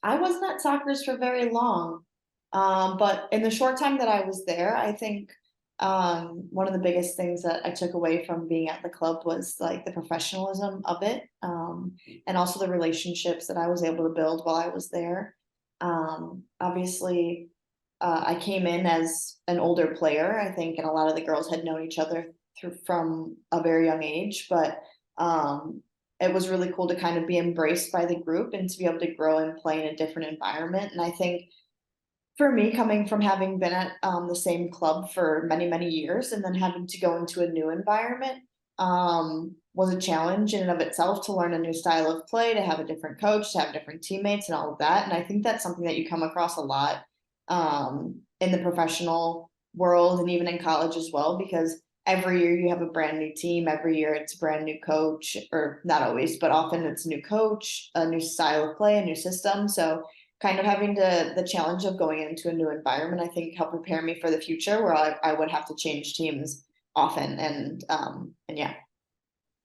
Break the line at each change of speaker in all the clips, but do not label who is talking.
I wasn't at Soccer's for very long. But in the short time that I was there, I think one of the biggest things that I took away from being at the club was like the professionalism of it, and also the relationships that I was able to build while I was there. Obviously, I came in as an older player, I think, and a lot of the girls had known each other from a very young age, but it was really cool to kind of be embraced by the group and to be able to grow and play in a different environment. And I think for me, coming from having been at the same club for many, many years and then having to go into a new environment was a challenge in and of itself to learn a new style of play, to have a different coach, to have different teammates, and all of that. And I think that's something that you come across a lot in the professional world and even in college as well, because every year you have a brand new team, every year it's a brand new coach, or not always, but often it's a new coach, a new style of play, a new system. So kind of having the challenge of going into a new environment, I think helped prepare me for the future where I would have to change teams often. And yeah.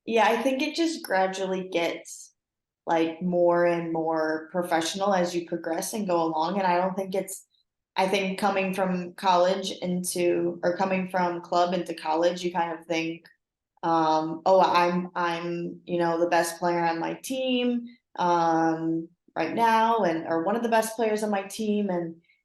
Yeah, I think it just gradually gets like more and more professional as you progress and go along. And I think coming from college into, or coming from club into college, you kind of think, oh, I'm the best player on my team right now, and or one of the best players on my team,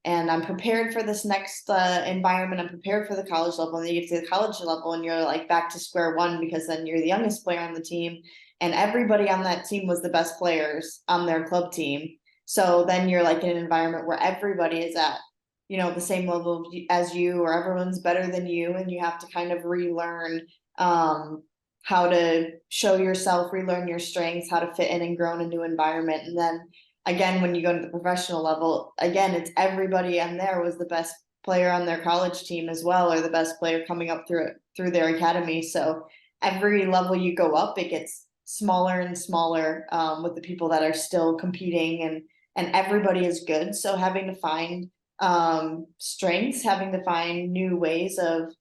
and I'm prepared for this next environment. I'm prepared for the college level, and then you get to the college level, and you're like back to square one because then you're the youngest player on the team, and everybody on that team was the best players on their club team. So then you're like in an environment where everybody is at the same level as you, or everyone's better than you, and you have to kind of relearn how to show yourself, relearn your strengths, how to fit in and grow in a new environment. And then again, when you go to the professional level, again, it's everybody on there was the best player on their college team as well, or the best player coming up through their academy. So every level you go up, it gets smaller and smaller with the people that are still competing, and everybody is good. So having to find strengths, having to find new ways of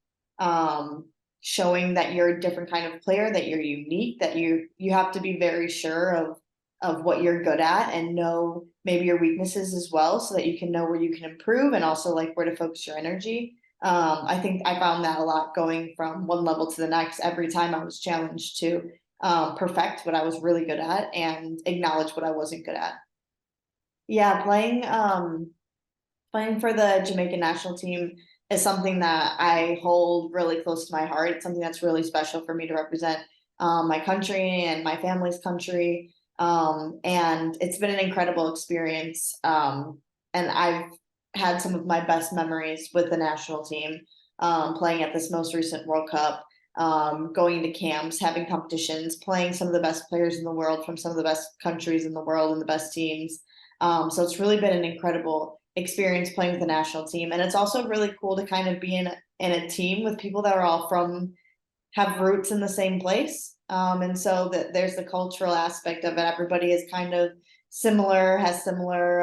showing that you're a different kind of player, that you're unique, that you have to be very sure of what you're good at and know maybe your weaknesses as well, so that you can know where you can improve and also like where to focus your energy. I think I found that a lot going from one level to the next. Every time I was challenged to perfect what I was really good at and acknowledge what I wasn't good at. Yeah, playing for the Jamaican national team is something that I hold really close to my heart. It's something that's really special for me to represent my country and my family's country. And it's been an incredible experience. And I've had some of my best memories with the national team, playing at this most recent World Cup, going to camps, having competitions, playing some of the best players in the world from some of the best countries in the world and the best teams. So it's really been an incredible experience playing with the national team. And it's also really cool to kind of be in a team with people that are all have roots in the same place. And so that there's the cultural aspect of it. Everybody is kind of similar, has similar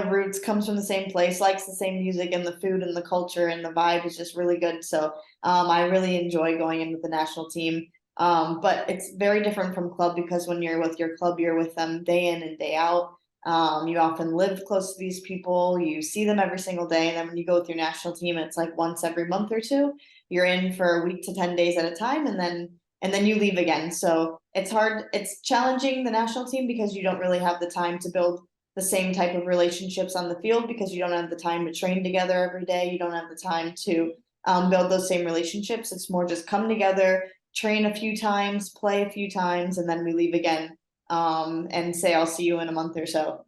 roots, comes from the same place, likes the same music, and the food and the culture and the vibe is just really good. So I really enjoy going in with the national team. But it's very different from club, because when you're with your club, you're with them day in and day out. You often live close to these people, you see them every single day. And then when you go with your national team, it's like once every month or two. You're in for a week to 10 days at a time, and then you leave again. So it's hard, it's challenging, the national team, because you don't really have the time to build the same type of relationships on the field, because you don't have the time to train together every day. You don't have the time to build those same relationships. It's more just come together, train a few times, play a few times, and then we leave again, and say, I'll see you in a month or so.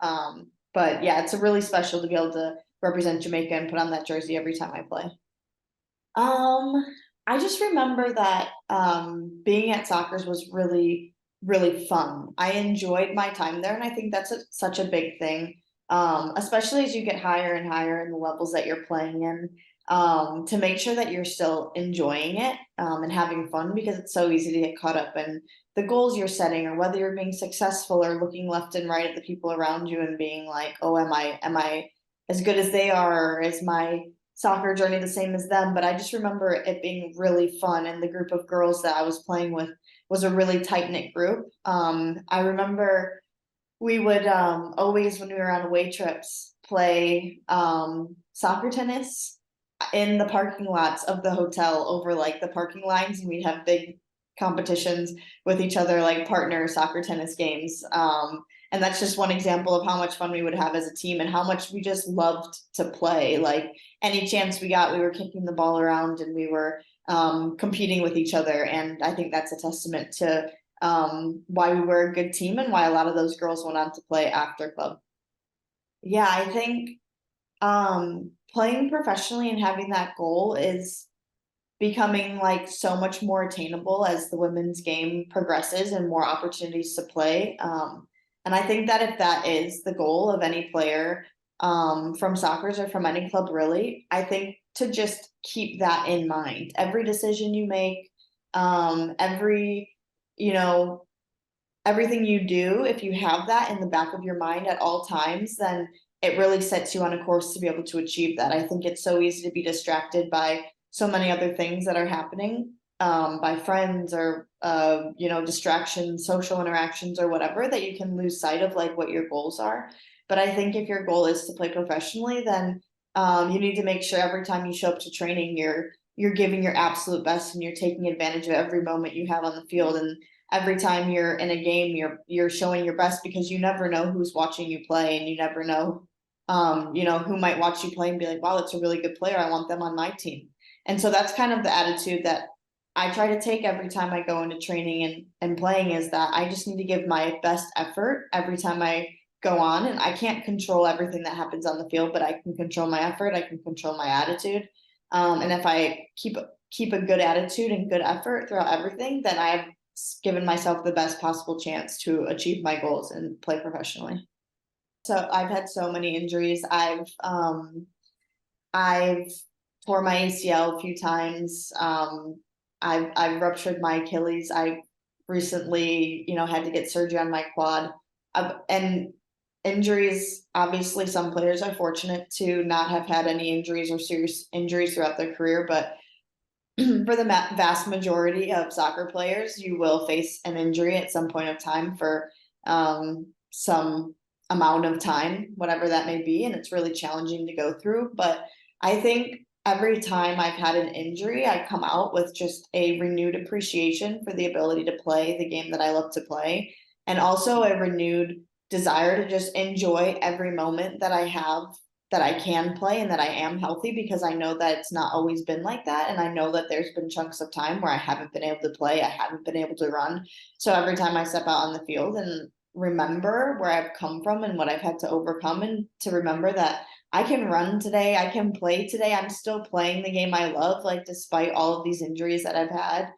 But yeah, it's really special to be able to represent Jamaica and put on that jersey every time I play. Um, I just remember that being at Soccer's was really, really fun. I enjoyed my time there, and I think that's such a big thing, especially as you get higher and higher in the levels that you're playing in, to make sure that you're still enjoying it and having fun, because it's so easy to get caught up in the goals you're setting, or whether you're being successful, or looking left and right at the people around you and being like, oh, am I as good as they are, or is my soccer journey the same as them? But I just remember it being really fun, and the group of girls that I was playing with was a really tight knit group. I remember we would always, when we were on away trips, play soccer tennis in the parking lots of the hotel over like the parking lines, and we'd have big competitions with each other, like partner soccer tennis games. And that's just one example of how much fun we would have as a team and how much we just loved to play. Like any chance we got, we were kicking the ball around and we were competing with each other. And I think that's a testament to why we were a good team and why a lot of those girls went on to play after club. Yeah, I think playing professionally and having that goal is becoming like so much more attainable as the women's game progresses and more opportunities to play. And I think that if that is the goal of any player, from soccer's or from any club really, I think to just keep that in mind. Every decision you make, every, you know, everything you do, if you have that in the back of your mind at all times, then it really sets you on a course to be able to achieve that. I think it's so easy to be distracted by so many other things that are happening, by friends or distractions, social interactions or whatever, that you can lose sight of like what your goals are. But I think if your goal is to play professionally, then you need to make sure every time you show up to training, you're giving your absolute best and you're taking advantage of every moment you have on the field. And every time you're in a game, you're showing your best, because you never know who's watching you play, and you never know who might watch you play and be like, wow, that's a really good player, I want them on my team. And so that's kind of the attitude that I try to take every time I go into training and playing, is that I just need to give my best effort every time I go on. And I can't control everything that happens on the field, but I can control my effort, I can control my attitude. And if I keep a good attitude and good effort throughout everything, then I've given myself the best possible chance to achieve my goals and play professionally. So I've had so many injuries. I've tore my ACL a few times. I've ruptured my Achilles. I recently, had to get surgery on my quad. And injuries, obviously, some players are fortunate to not have had any injuries or serious injuries throughout their career, but for the vast majority of soccer players, you will face an injury at some point of time for some amount of time, whatever that may be. And it's really challenging to go through. But I think every time I've had an injury, I come out with just a renewed appreciation for the ability to play the game that I love to play, and also a renewed desire to just enjoy every moment that I have, that I can play and that I am healthy, because I know that it's not always been like that. And I know that there's been chunks of time where I haven't been able to play, I haven't been able to run. So every time I step out on the field and remember where I've come from and what I've had to overcome, and to remember that I can run today, I can play today, I'm still playing the game I love, like despite all of these injuries that I've had.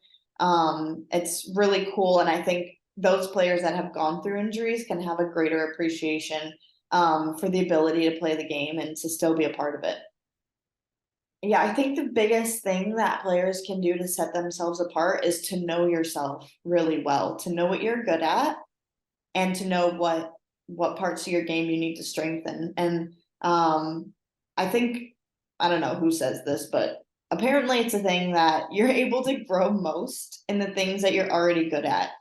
It's really cool. And I think those players that have gone through injuries can have a greater appreciation for the ability to play the game and to still be a part of it. Yeah, I think the biggest thing that players can do to set themselves apart is to know yourself really well, to know what you're good at, and to know what parts of your game you need to strengthen. And I think, I don't know who says this, but apparently it's a thing that you're able to grow most in the things that you're already good at,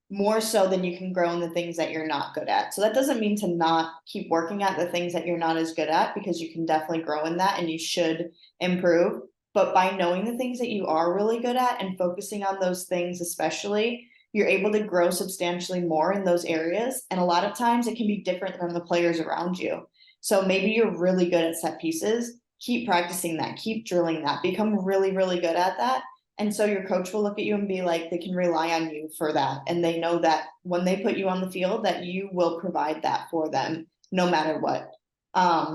more so than you can grow in the things that you're not good at. So that doesn't mean to not keep working at the things that you're not as good at, because you can definitely grow in that and you should improve. But by knowing the things that you are really good at and focusing on those things, especially, you're able to grow substantially more in those areas. And a lot of times it can be different from the players around you. So maybe you're really good at set pieces. Keep practicing that, keep drilling that, become really, really good at that. And so your coach will look at you and be like, they can rely on you for that. And they know that when they put you on the field, that you will provide that for them no matter what.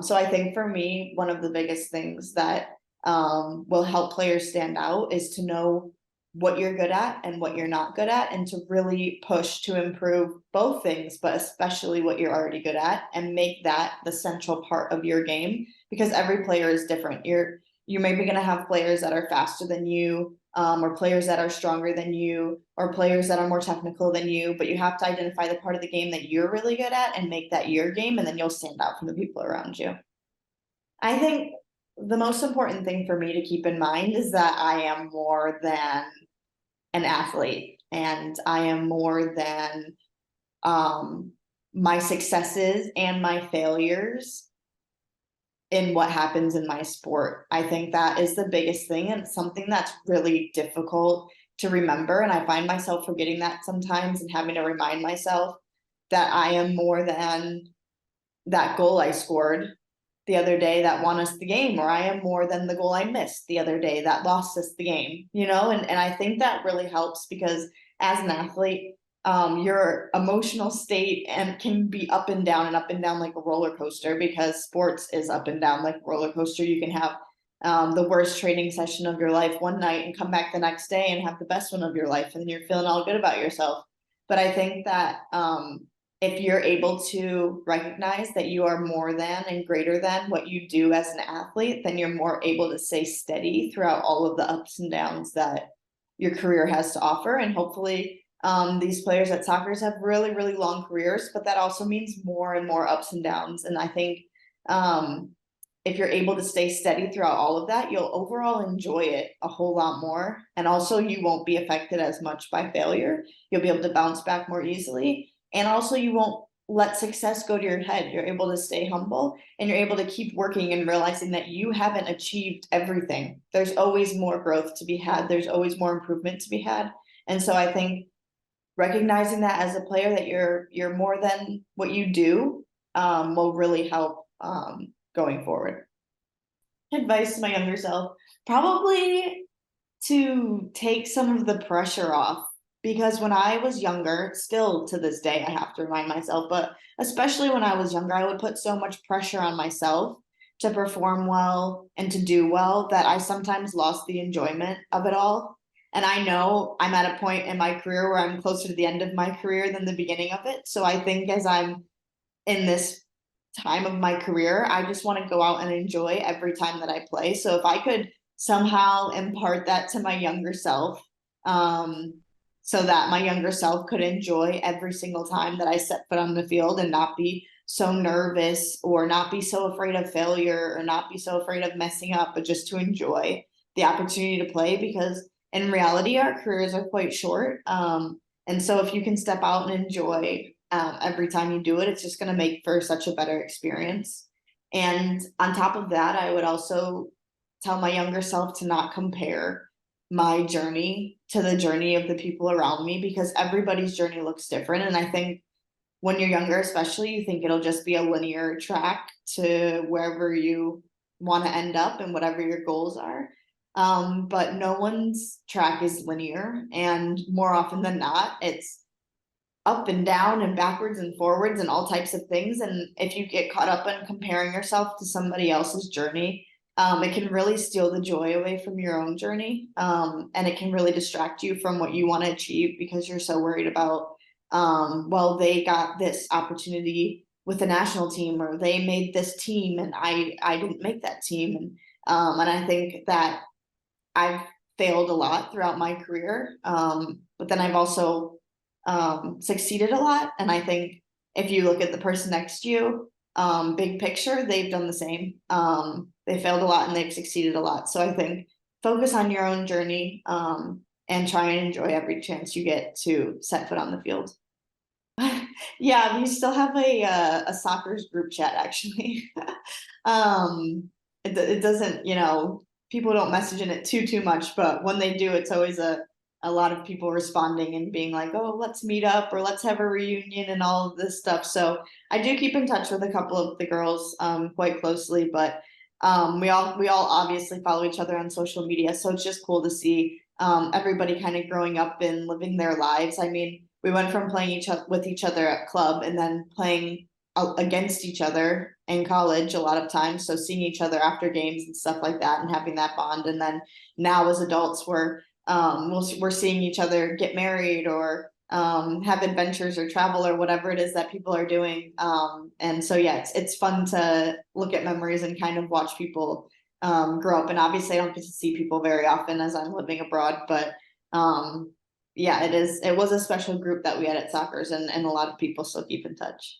So I think for me, one of the biggest things that will help players stand out is to know what you're good at and what you're not good at, and to really push to improve both things, but especially what you're already good at, and make that the central part of your game, because every player is different. You're maybe going to have players that are faster than you, or players that are stronger than you, or players that are more technical than you, but you have to identify the part of the game that you're really good at and make that your game, and then you'll stand out from the people around you. I think the most important thing for me to keep in mind is that I am more than an athlete, and I am more than um my successes and my failures in what happens in my sport. I think that is the biggest thing, and it's something that's really difficult to remember. And I find myself forgetting that sometimes and having to remind myself that I am more than that goal I scored the other day that won us the game, or I am more than the goal I missed the other day that lost us the game, you know? And I think that really helps because as an athlete, your emotional state and can be up and down like a roller coaster because sports is up and down like a roller coaster. You can have the worst training session of your life one night and come back the next day and have the best one of your life and you're feeling all good about yourself. But I think that if you're able to recognize that you are more than and greater than what you do as an athlete, then you're more able to stay steady throughout all of the ups and downs that your career has to offer. And hopefully, these players at soccer have really, really long careers, but that also means more and more ups and downs. And I think um, if you're able to stay steady throughout all of that, you'll overall enjoy it a whole lot more. And also, you won't be affected as much by failure. You'll be able to bounce back more easily. And also, you won't let success go to your head. You're able to stay humble and you're able to keep working and realizing that you haven't achieved everything. There's always more growth to be had, there's always more improvement to be had. And so, I think recognizing that as a player that you're more than what you do will really help going forward. Advice to my younger self, probably to take some of the pressure off because when I was younger, still to this day I have to remind myself, but especially when I was younger, I would put so much pressure on myself to perform well and to do well that I sometimes lost the enjoyment of it all. And I know I'm at a point in my career where I'm closer to the end of my career than the beginning of it. So I think as I'm in this time of my career, I just want to go out and enjoy every time that I play. So if I could somehow impart that to my younger self, um, so that my younger self could enjoy every single time that I set foot on the field and not be so nervous or not be so afraid of failure or not be so afraid of messing up, but just to enjoy the opportunity to play because in reality, our careers are quite short. And so if you can step out and enjoy every time you do it, it's just going to make for such a better experience. And on top of that, I would also tell my younger self to not compare my journey to the journey of the people around me because everybody's journey looks different. And I think when you're younger, especially, you think it'll just be a linear track to wherever you want to end up and whatever your goals are. But no one's track is linear. And more often than not, it's up and down and backwards and forwards and all types of things. And if you get caught up in comparing yourself to somebody else's journey, it can really steal the joy away from your own journey. And it can really distract you from what you want to achieve because you're so worried about, well, they got this opportunity with the national team or they made this team and I didn't make that team. And I think that I've failed a lot throughout my career. But then I've also succeeded a lot. And I think if you look at the person next to you, big picture, they've done the same. They failed a lot and they've succeeded a lot. So I think focus on your own journey and try and enjoy every chance you get to set foot on the field. Yeah, we still have a soccer's group chat actually. It doesn't, people don't message in it too much, but when they do, it's always a lot of people responding and being like, "Oh, let's meet up or let's have a reunion and all of this stuff." So I do keep in touch with a couple of the girls quite closely, but we all obviously follow each other on social media, so it's just cool to see everybody kind of growing up and living their lives. I mean, we went from playing with each other at club and then playing against each other in college a lot of times. So seeing each other after games and stuff like that and having that bond. And then now as adults, we're seeing each other get married or have adventures or travel or whatever it is that people are doing. And so, yeah, it's fun to look at memories and kind of watch people grow up. And obviously I don't get to see people very often as I'm living abroad, but yeah, it was a special group that we had at soccer's and a lot of people still keep in touch.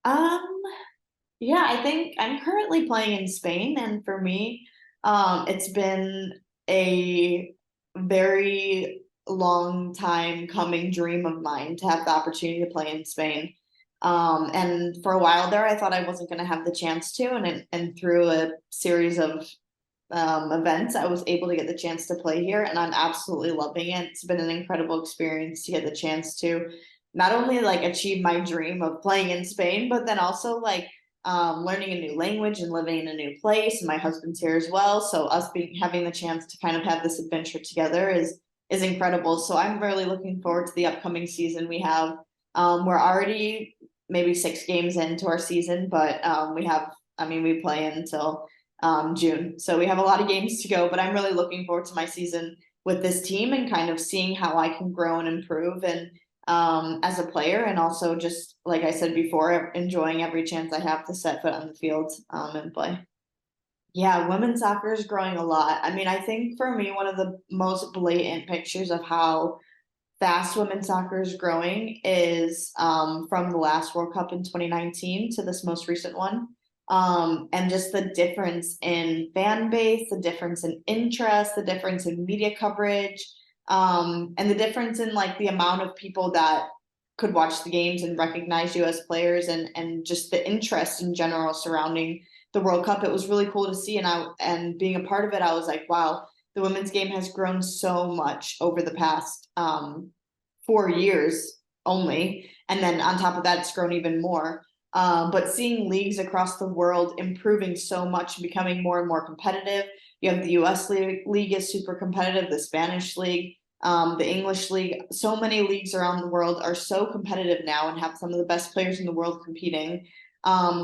Um, yeah, I think I'm currently playing in Spain, and for me, it's been a very long time coming dream of mine to have the opportunity to play in Spain. And for a while there, I thought I wasn't going to have the chance to, and through a series of events, I was able to get the chance to play here, and I'm absolutely loving it. It's been an incredible experience to get the chance to not only like achieve my dream of playing in Spain, but then also like learning a new language and living in a new place. And my husband's here as well, so us being having the chance to kind of have this adventure together is incredible. So I'm really looking forward to the upcoming season we have. We're already maybe 6 games into our season, but we have, I mean, we play until June. So we have a lot of games to go, but I'm really looking forward to my season with this team and kind of seeing how I can grow and improve and as a player, and also just like I said before, enjoying every chance I have to set foot on the field and play. Yeah, women's soccer is growing a lot. I mean, I think for me, one of the most blatant pictures of how fast women's soccer is growing is from the last World Cup in 2019 to this most recent one. And just the difference in fan base, the difference in interest, the difference in media coverage, and the difference in like the amount of people that could watch the games and recognize you as players, and just the interest in general surrounding the World Cup. It was really cool to see, and being a part of it, I was like, wow, the women's game has grown so much over the past 4 years only. And then on top of that, it's grown even more. But seeing leagues across the world improving so much, becoming more and more competitive. You have the US league is super competitive, the Spanish league, the English league. So many leagues around the world are so competitive now and have some of the best players in the world competing,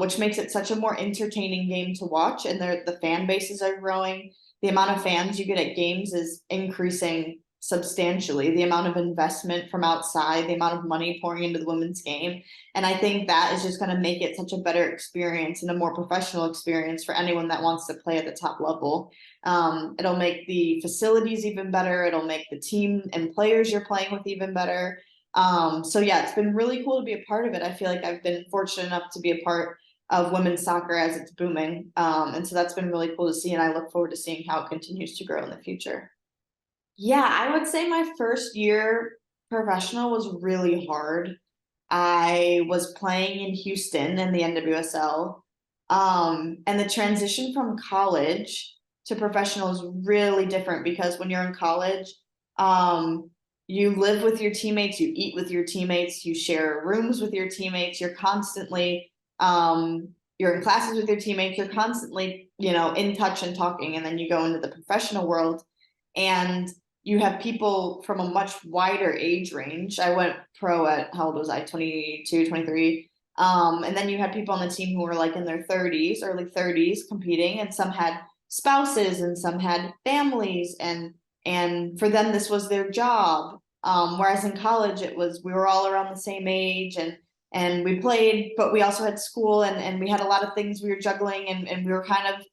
which makes it such a more entertaining game to watch. And the fan bases are growing. The amount of fans you get at games is increasing substantially. The amount of investment from outside, the amount of money pouring into the women's game. And I think that is just going to make it such a better experience and a more professional experience for anyone that wants to play at the top level. It'll make the facilities even better. It'll make the team and players you're playing with even better. So yeah, it's been really cool to be a part of it. I feel like I've been fortunate enough to be a part of women's soccer as it's booming. And so that's been really cool to see. And I look forward to seeing how it continues to grow in the future. Yeah, I would say my first year professional was really hard. I was playing in Houston in the NWSL. And the transition from college to professional is really different because when you're in college, um, you live with your teammates, you eat with your teammates, you share rooms with your teammates, you're in classes with your teammates, you're constantly, in touch and talking. And then you go into the professional world and you have people from a much wider age range. I went pro at, how old was I? 22, 23. And then you had people on the team who were like in their 30s, early 30s competing, and some had spouses and some had families, and for them this was their job. Whereas in college it was, we were all around the same age, and we played, but we also had school, and we had a lot of things we were juggling, and we were kind of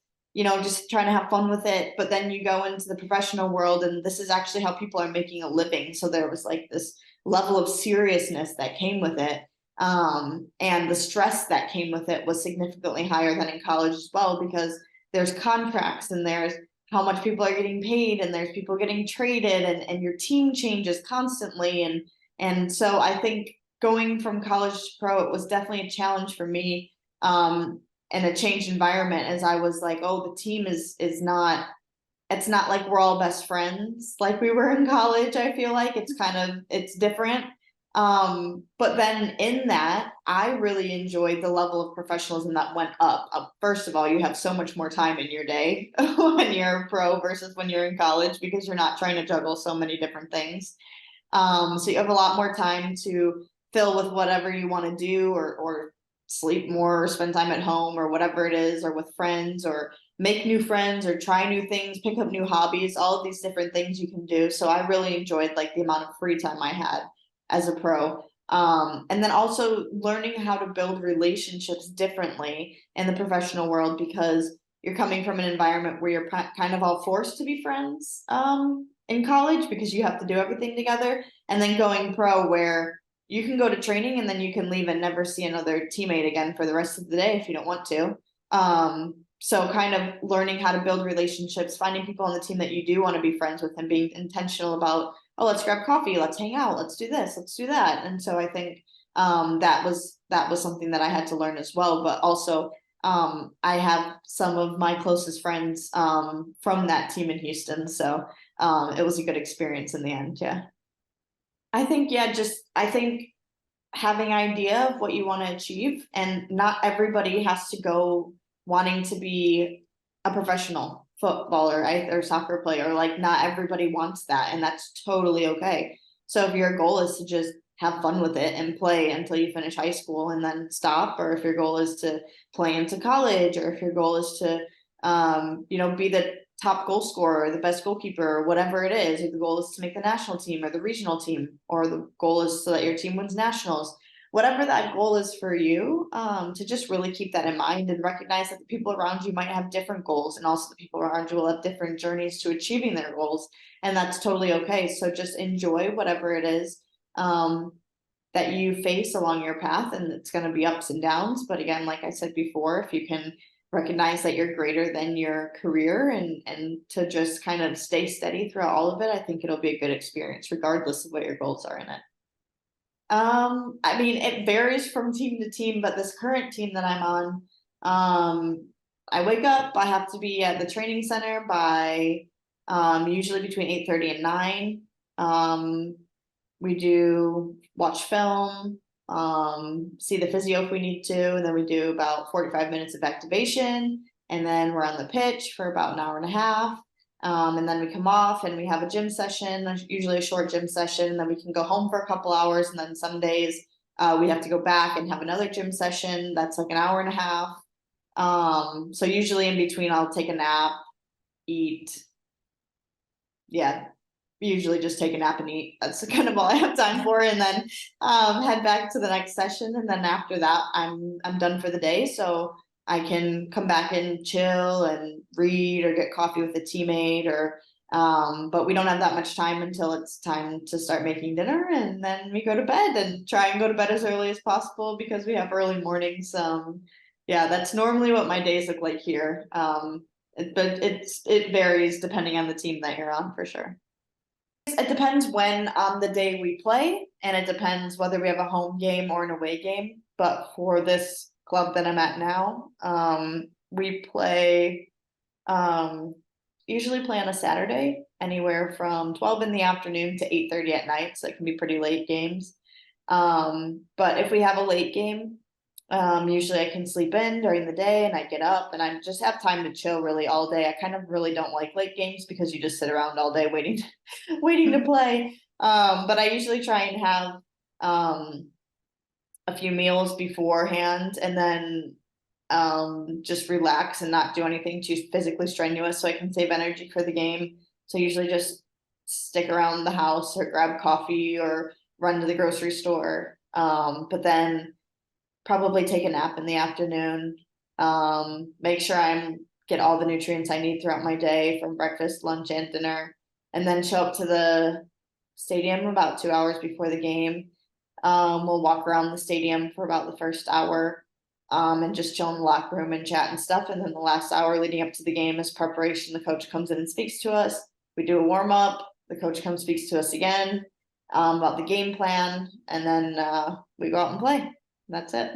just trying to have fun with it. But then you go into the professional world, and this is actually how people are making a living. So there was like this level of seriousness that came with it. And the stress that came with it was significantly higher than in college as well, because there's contracts and there's how much people are getting paid and there's people getting traded, and your team changes constantly. And so I think going from college to pro, it was definitely a challenge for me. And a changed environment, as I was like, oh, the team is not, it's not like we're all best friends like we were in college. I feel like it's different. But then in that, I really enjoyed the level of professionalism that went up. First of all, you have so much more time in your day when you're a pro versus when you're in college, because you're not trying to juggle so many different things. So you have a lot more time to fill with whatever you want to do, or sleep more, or spend time at home, or whatever it is, or with friends, or make new friends, or try new things, pick up new hobbies, all of these different things you can do. So I really enjoyed like the amount of free time I had as a pro. And then also learning how to build relationships differently in the professional world, because you're coming from an environment where you're kind of all forced to be friends in college because you have to do everything together, and then going pro where you can go to training and then you can leave and never see another teammate again for the rest of the day if you don't want to. So kind of learning how to build relationships, finding people on the team that you do want to be friends with, and being intentional about oh, let's grab coffee, let's hang out, let's do this, let's do that. And so I think that was something that I had to learn as well. But also I have some of my closest friends from that team in Houston. So it was a good experience in the end. Yeah. I think, yeah, just I think having idea of what you want to achieve, and not everybody has to go wanting to be a professional footballer, right, or soccer player. Like not everybody wants that, and that's totally okay. So if your goal is to just have fun with it and play until you finish high school and then stop, or if your goal is to play into college, or if your goal is to be the top goal scorer, the best goalkeeper, or whatever it is, or the goal is to make the national team or the regional team, or the goal is so that your team wins nationals, whatever that goal is for you, to just really keep that in mind and recognize that the people around you might have different goals, and also the people around you will have different journeys to achieving their goals, and that's totally okay. So just enjoy whatever it is that you face along your path, and it's going to be ups and downs. But again, like I said before, if you can recognize that you're greater than your career, and to just kind of stay steady throughout all of it, I think it'll be a good experience regardless of what your goals are in it. I mean, it varies from team to team, but this current team that I'm on, I wake up, I have to be at the training center by usually between 8:30 and 9. We do watch film, see the physio if we need to, and then we do about 45 minutes of activation, and then we're on the pitch for about an hour and a half. And then we come off and we have a gym session, usually a short gym session, and then we can go home for a couple hours. And then some days we have to go back and have another gym session that's like an hour and a half. So usually in between, I'll take a nap, eat. Yeah, usually just take a nap and eat. That's kind of all I have time for, and then head back to the next session. And then after that, I'm done for the day. So I can come back and chill and read or get coffee with a teammate, or but we don't have that much time until it's time to start making dinner, and then we go to bed and try and go to bed as early as possible because we have early mornings. Yeah, that's normally what my days look like here. But it varies depending on the team that you're on, for sure. It depends when on the day we play, and it depends whether we have a home game or an away game. But for this club that I'm at now, we play usually play on a Saturday, anywhere from 12 in the afternoon to 8:30 at night, so it can be pretty late games. But if we have a late game, usually I can sleep in during the day and I get up and I just have time to chill really all day. I kind of really don't like late games because you just sit around all day waiting waiting to play. But I usually try and have a few meals beforehand, and then just relax and not do anything too physically strenuous so I can save energy for the game. So I usually just stick around the house or grab coffee or run to the grocery store. But then probably take a nap in the afternoon, make sure I'm get all the nutrients I need throughout my day from breakfast, lunch, and dinner, and then show up to the stadium about 2 hours before the game. We'll walk around the stadium for about the first hour, and just chill in the locker room and chat and stuff. And then the last hour leading up to the game is preparation. The coach comes in and speaks to us. We do a warm up. The coach comes speaks to us again about the game plan, and then we go out and play. That's it.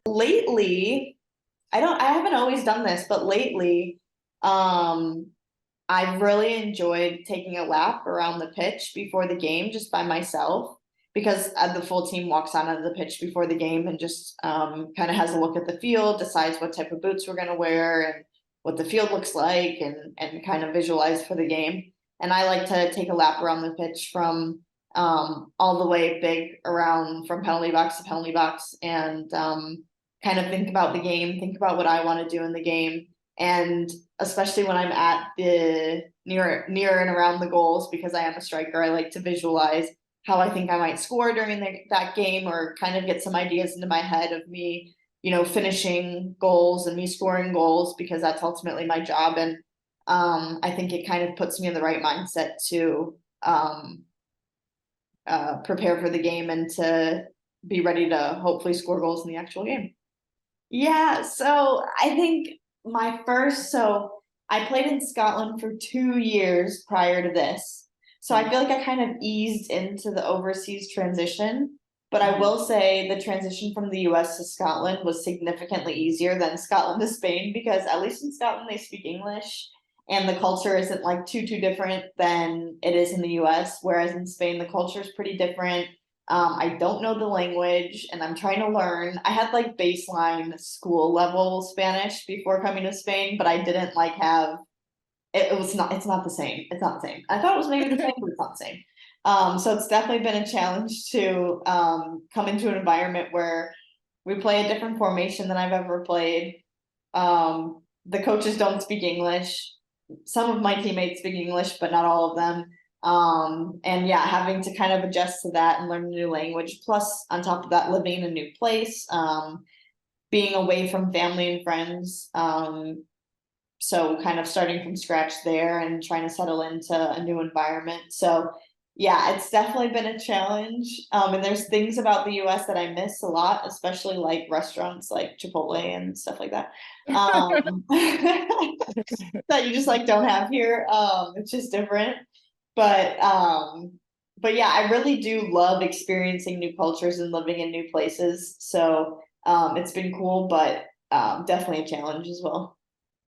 Lately, I haven't always done this, but lately, I've really enjoyed taking a lap around the pitch before the game just by myself, because the full team walks onto the pitch before the game and just kind of has a look at the field, decides what type of boots we're going to wear and what the field looks like, and kind of visualize for the game. And I like to take a lap around the pitch from all the way big around from penalty box to penalty box, and kind of think about the game, think about what I want to do in the game. And especially when I'm at the near and around the goals, because I am a striker, I like to visualize how I think I might score during that game, or kind of get some ideas into my head of me, finishing goals and me scoring goals, because that's ultimately my job. And I think it kind of puts me in the right mindset to prepare for the game and to be ready to hopefully score goals in the actual game. Yeah, so I think so I played in Scotland for 2 years prior to this. So I feel like I kind of eased into the overseas transition. But I
Mhm.
will say the transition from the US to Scotland was significantly easier than Scotland to Spain because at least in Scotland they speak English and the culture isn't like too different than it is in the US. Whereas in Spain the culture is pretty different. I don't know the language and I'm trying to learn. I had like baseline school level Spanish before coming to Spain, but I didn't like have it was not it's not the same. It's not the same. I thought it was maybe the same, but it's not the same. So it's definitely been a challenge to come into an environment where we play a different formation than I've ever played. The coaches don't speak English. Some of my teammates speak English, but not all of them. And yeah, having to kind of adjust to that and learn a new language. Plus, on top of that, living in a new place, being away from family and friends. So kind of starting from scratch there and trying to settle into a new environment. So yeah, it's definitely been a challenge. And there's things about the US that I miss a lot, especially like restaurants like Chipotle and stuff like that. That you just like don't have here. It's just different. But um, but yeah, I really do love experiencing new cultures and living in new places. So it's been cool, but definitely a challenge as well.